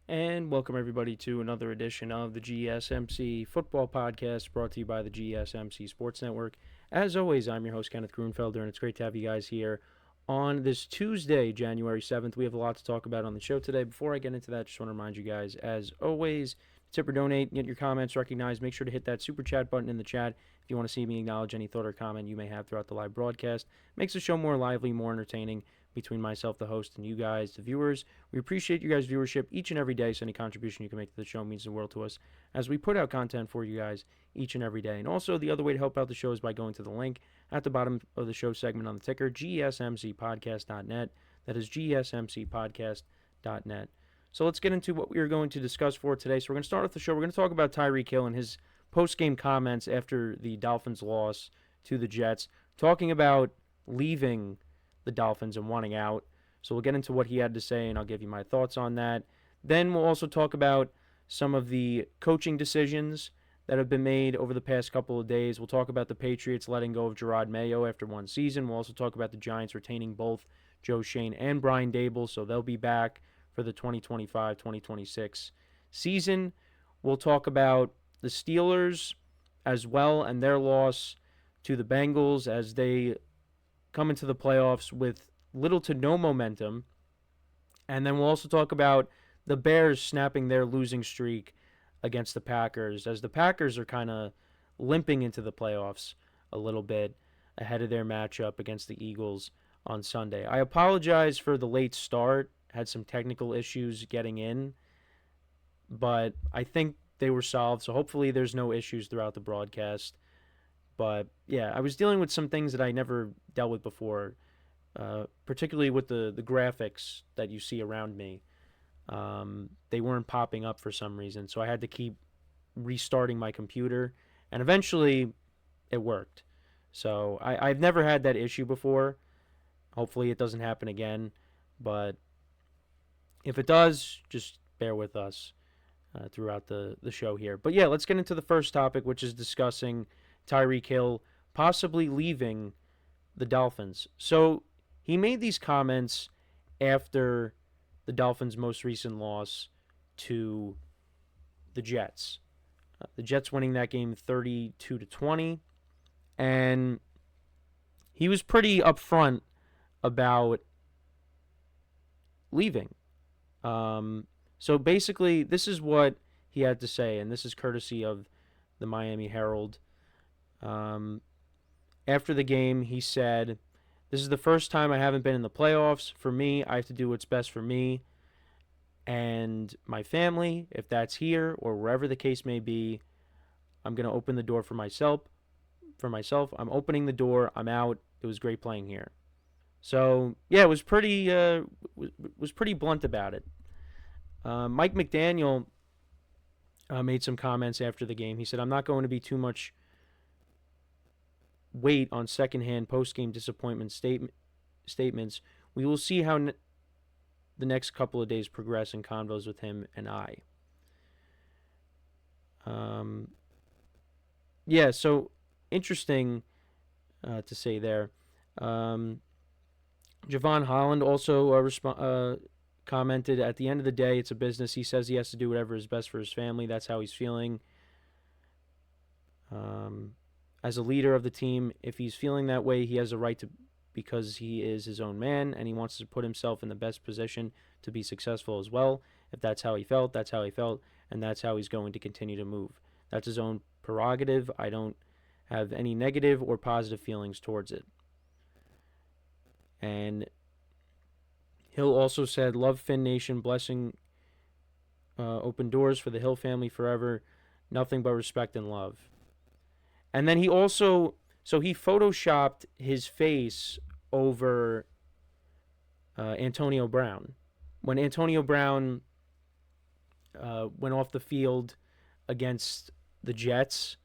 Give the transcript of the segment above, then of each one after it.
And welcome everybody to another edition of the GSMC Football Podcast brought to you by the GSMC Sports Network. As always, I'm your host, Kenneth Grunfelder, and it's great to have you guys here on this Tuesday, January 7th. We have a lot to talk about on the show today. Before I get into that, just want to remind you guys, as always, tip or donate, get your comments recognized. Make sure to hit that super chat button in the chat if you want to see me acknowledge any thought or comment you may have throughout the live broadcast. Makes the show more lively, more entertaining between myself, the host, and you guys, the viewers. We appreciate you guys' viewership each and every day, so any contribution you can make to the show means the world to us as we put out content for you guys each and every day. And also, the other way to help out the show is by going to the link at the bottom of the show segment on the ticker, GSMCPodcast.net. That is GSMCPodcast.net. So let's get into what we are going to discuss for today. So we're going to start off the show. We're going to talk about Tyreek Hill and his post-game comments after the Dolphins' loss to the Jets, talking about leaving the Dolphins and wanting out. So we'll get into what he had to say, and I'll give you my thoughts on that. Then we'll also talk about some of the coaching decisions that have been made over the past couple of days. We'll talk about the Patriots letting go of Gerard Mayo after one season. We'll also talk about the Giants retaining both Joe Shane and Brian Dable, so they'll be back for the 2025-2026 season. We'll talk about the Steelers as well and their loss to the Bengals as they come into the playoffs with little to no momentum. And then we'll also talk about the Bears snapping their losing streak against the Packers, as the Packers are kind of limping into the playoffs a little bit ahead of their matchup against the Eagles on Sunday. I apologize for the late start. Had some technical issues getting in, but I think they were solved, so hopefully there's no issues throughout the broadcast. But yeah, I was dealing with some things that I never dealt with before, particularly with the graphics that you see around me. They weren't popping up for some reason, so I had to keep restarting my computer, and eventually it worked. So I've never had that issue before. Hopefully it doesn't happen again, but if it does, just bear with us throughout the show here. But yeah, let's get into the first topic, which is discussing Tyreek Hill possibly leaving the Dolphins. So he made these comments after the Dolphins' most recent loss to the Jets. The Jets winning that game 32-20, and he was pretty upfront about leaving. So basically, this is what he had to say, and this is courtesy of the Miami Herald. After the game, he said, "This is the first time I haven't been in the playoffs. For me, I have to do what's best for me and my family. If that's here or wherever the case may be, I'm going to open the door for myself. I'm opening the door. I'm out. It was great playing here." So yeah, it was pretty blunt about it. Mike McDaniel made some comments after the game. He said, "I'm not going to be too much weight on secondhand post-game disappointment statements. We will see how the next couple of days progress in convos with him and I." Yeah, so interesting to say there. Javon Holland also commented, "At the end of the day, it's a business. He says he has to do whatever is best for his family. That's how he's feeling. As a leader of the team, if he's feeling that way, he has a right to, because he is his own man and he wants to put himself in the best position to be successful as well. If that's how he felt, that's how he felt, and that's how he's going to continue to move. That's his own prerogative. I don't have any negative or positive feelings towards it." And Hill also said, "Love Finn Nation, blessing open doors for the Hill family forever. Nothing but respect and love." And then he also, so he photoshopped his face over Antonio Brown. When Antonio Brown went off the field against the Jets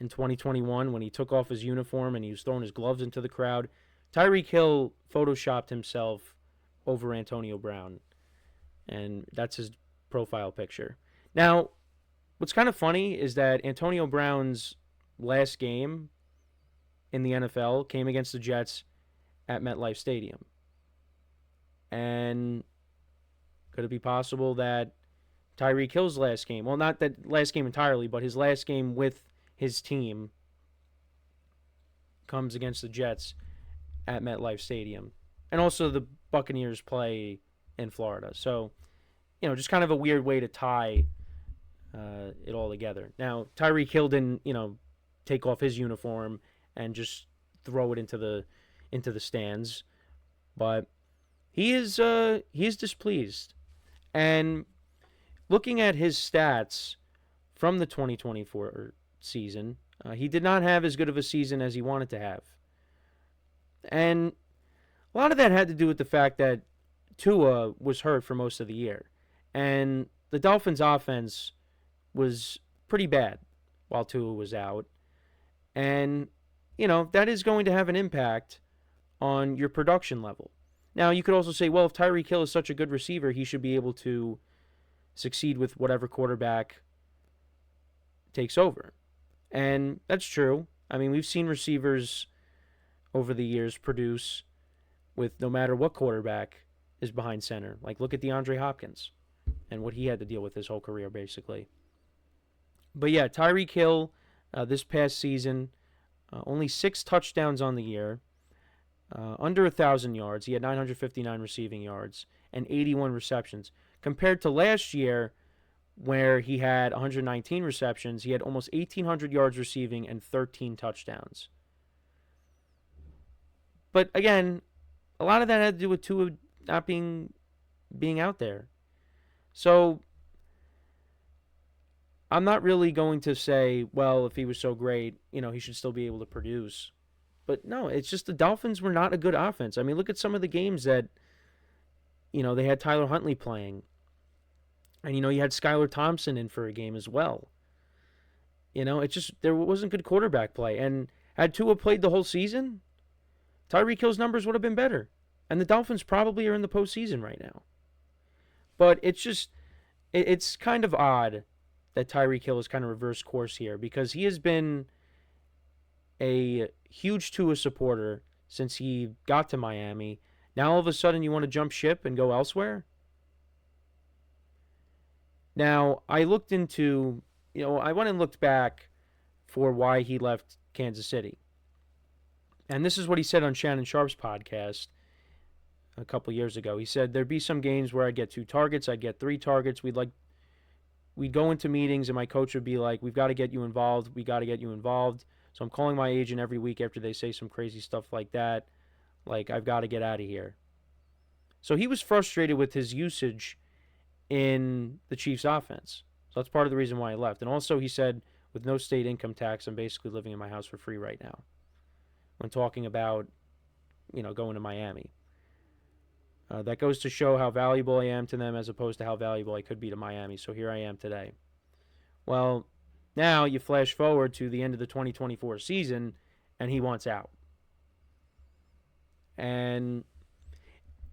in 2021, when he took off his uniform and he was throwing his gloves into the crowd, Tyreek Hill photoshopped himself over Antonio Brown, and that's his profile picture. Now, what's kind of funny is that Antonio Brown's last game in the NFL came against the Jets at MetLife Stadium. And could it be possible that Tyreek Hill's last game. Well, not that last game entirely, but his last game with his team comes against the Jets at MetLife Stadium. And also the Buccaneers play in Florida. So, just kind of a weird way to tie it all together. Now, Tyreek Hill didn't, take off his uniform and just throw it into the stands, but he is displeased. And looking at his stats from the 2024 season, he did not have as good of a season as he wanted to have. And a lot of that had to do with the fact that Tua was hurt for most of the year. And the Dolphins' offense was pretty bad while Tua was out. And, that is going to have an impact on your production level. Now, you could also say, well, if Tyreek Hill is such a good receiver, he should be able to succeed with whatever quarterback takes over. And that's true. I mean, we've seen receivers over the years produce with no matter what quarterback is behind center. Like, look at DeAndre Hopkins and what he had to deal with his whole career, basically. But yeah, Tyreek Hill this past season, only 6 touchdowns on the year, under 1,000 yards. He had 959 receiving yards and 81 receptions. Compared to last year, where he had 119 receptions, he had almost 1,800 yards receiving and 13 touchdowns. But again, a lot of that had to do with Tua not being out there. So I'm not really going to say, well, if he was so great, he should still be able to produce. But no, it's just the Dolphins were not a good offense. I mean, look at some of the games that, they had Tyler Huntley playing. And, you had Skylar Thompson in for a game as well. It's just, there wasn't good quarterback play. And had Tua played the whole season, Tyreek Hill's numbers would have been better. And the Dolphins probably are in the postseason right now. But it's just, it's kind of odd that Tyreek Hill has kind of reversed course here, because he has been a huge Tua supporter since he got to Miami. Now all of a sudden you want to jump ship and go elsewhere? Now, I looked into, I went and looked back for why he left Kansas City. And this is what he said on Shannon Sharp's podcast a couple years ago. He said, there'd be some games where I'd get 2 targets, I'd get 3 targets. We'd go into meetings and my coach would be like, we've got to get you involved. We got to get you involved. So I'm calling my agent every week after they say some crazy stuff like that. Like, I've got to get out of here. So he was frustrated with his usage in the Chiefs' offense. So that's part of the reason why he left. And also he said, with no state income tax, I'm basically living in my house for free right now. When talking about, going to Miami. That goes to show how valuable I am to them as opposed to how valuable I could be to Miami. So here I am today. Well, now you flash forward to the end of the 2024 season, and he wants out. And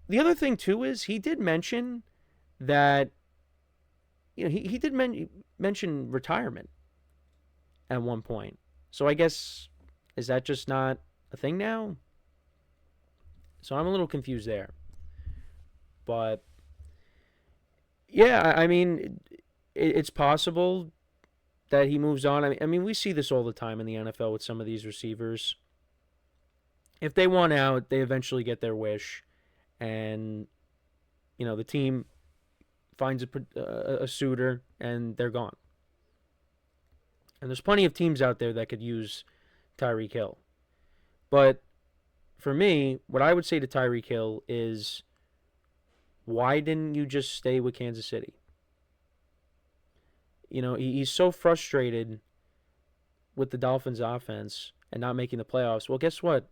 the other thing, too, is he did mention that, he did mention retirement at one point. So I guess, is that just not a thing now? So I'm a little confused there. But, yeah, I mean, it's possible that he moves on. I mean, we see this all the time in the NFL with some of these receivers. If they want out, they eventually get their wish. And, the team finds a suitor, and they're gone. And there's plenty of teams out there that could use Tyreek Hill. But for me, what I would say to Tyreek Hill is, why didn't you just stay with Kansas City? He's so frustrated with the Dolphins' offense and not making the playoffs. Well, guess what?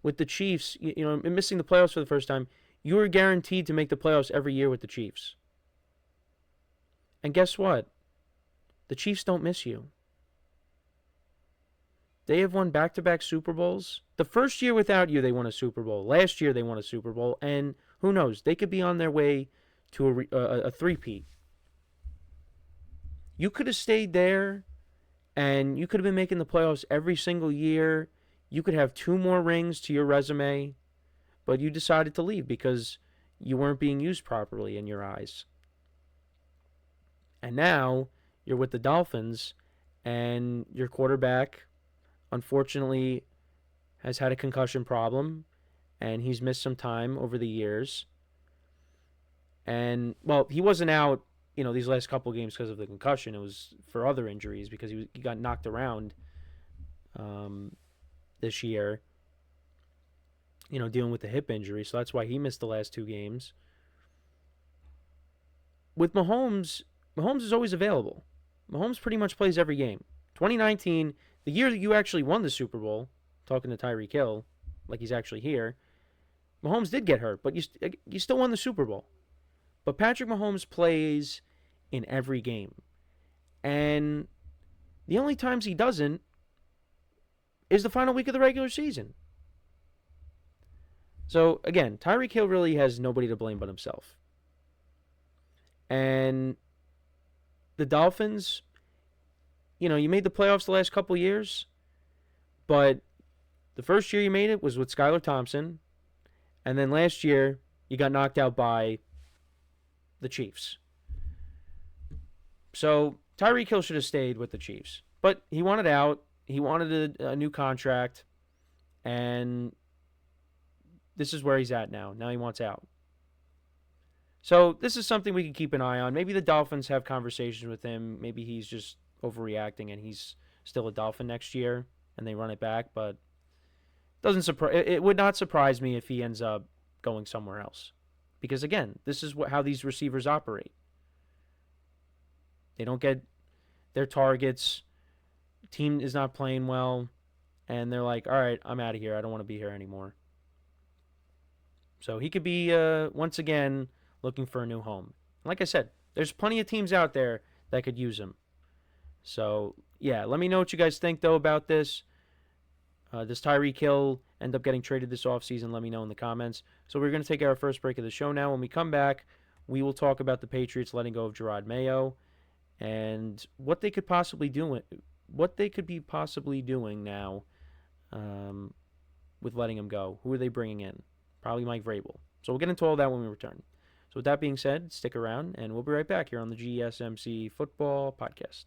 With the Chiefs, missing the playoffs for the first time, you were guaranteed to make the playoffs every year with the Chiefs. And guess what? The Chiefs don't miss you. They have won back-to-back Super Bowls. The first year without you, they won a Super Bowl. Last year, they won a Super Bowl. And who knows? They could be on their way to a three-peat. You could have stayed there, and you could have been making the playoffs every single year. You could have 2 more rings to your resume, but you decided to leave because you weren't being used properly in your eyes. And now you're with the Dolphins, and your quarterback, unfortunately, has had a concussion problem, and he's missed some time over the years. And, well, he wasn't out, these last couple games because of the concussion. It was for other injuries because he got knocked around um, this year, dealing with the hip injury. So that's why he missed the last 2 games. With Mahomes is always available. Mahomes pretty much plays every game. 2019, the year that you actually won the Super Bowl, talking to Tyreek Hill, like he's actually here, Mahomes did get hurt, but you still won the Super Bowl. But Patrick Mahomes plays in every game. And the only times he doesn't is the final week of the regular season. So, again, Tyreek Hill really has nobody to blame but himself. And the Dolphins, you made the playoffs the last couple years, but the first year you made it was with Skylar Thompson, and then last year you got knocked out by the Chiefs. So Tyreek Hill should have stayed with the Chiefs, but he wanted out. He wanted a new contract, and this is where he's at now. Now he wants out. So this is something we can keep an eye on. Maybe the Dolphins have conversations with him. Maybe he's just overreacting and he's still a Dolphin next year and they run it back. But it would not surprise me if he ends up going somewhere else. Because again, this is how these receivers operate. They don't get their targets. Team is not playing well, and they're like, all right, I'm out of here. I don't want to be here anymore. So he could be, once again, looking for a new home. Like I said, there's plenty of teams out there that could use him. So, yeah, let me know what you guys think, though, about this. Does Tyreek Hill end up getting traded this offseason? Let me know in the comments. So we're going to take our first break of the show now. When we come back, we will talk about the Patriots letting go of Gerard Mayo and what they could possibly do, what they could be possibly doing now with letting him go. Who are they bringing in? Probably Mike Vrabel. So we'll get into all that when we return. So with that being said, stick around, and we'll be right back here on the GSMC Football Podcast.